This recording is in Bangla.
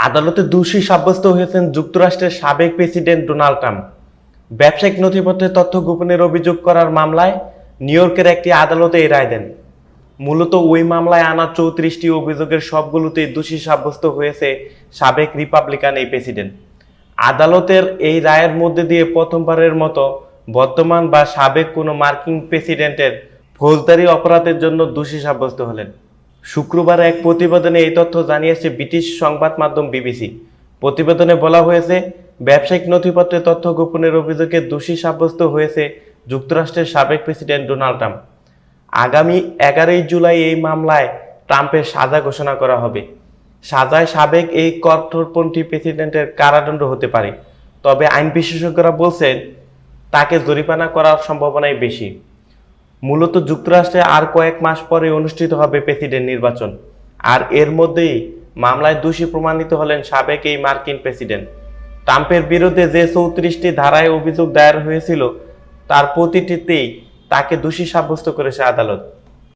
আদালতে দোষী সাব্যস্ত হয়েছেন যুক্তরাষ্ট্রের সাবেক প্রেসিডেন্ট ডোনাল্ড ট্রাম্প। ব্যবসায়িক নথিপত্রে তথ্য গোপনের অভিযোগ করার মামলায় নিউ ইয়র্কের একটি আদালতে এই রায় দেন। মূলত ওই মামলায় আনা 34টি অভিযোগের সবগুলোতেই দোষী সাব্যস্ত হয়েছে সাবেক রিপাবলিকান এই প্রেসিডেন্ট। আদালতের এই রায়ের মধ্যে দিয়ে প্রথমবারের মতো বর্তমান বা সাবেক কোনো মার্কিন প্রেসিডেন্টের ফৌজদারি অপরাধের জন্য দোষী সাব্যস্ত হলেন। শুক্রবার এক প্রতিবেদনে এই তথ্য জানিয়েছে ব্রিটিশ সংবাদ মাধ্যম বিবিসি। প্রতিবেদনে বলা হয়েছে, ব্যবসায়িক নথিপত্রে তথ্য গোপনের অভিযোগে দোষী সাব্যস্ত হয়েছে যুক্তরাষ্ট্রের সাবেক প্রেসিডেন্ট ডোনাল্ড ট্রাম্প। আগামী 11 জুলাই এই মামলায় ট্রাম্পের সাজা ঘোষণা করা হবে। সাজায় সাবেক এই কট্টরপন্থী প্রেসিডেন্টের কারাদণ্ড হতে পারে, তবে আইন বিশেষজ্ঞরা বলছেন তাকে জরিমানা করার সম্ভাবনাই বেশি। মূলত যুক্তরাষ্ট্রে আর কয়েক মাস পরে অনুষ্ঠিত হবে প্রেসিডেন্ট নির্বাচন, আর এর মধ্যেই মামলায় দোষী প্রমাণিত হলেন সাবেক এই মার্কিন প্রেসিডেন্ট। ট্রাম্পের বিরুদ্ধে যে 34টি ধারায় অভিযোগ দায়ের হয়েছিল তার প্রতিটিতেই তাকে দোষী সাব্যস্ত করেছে আদালত।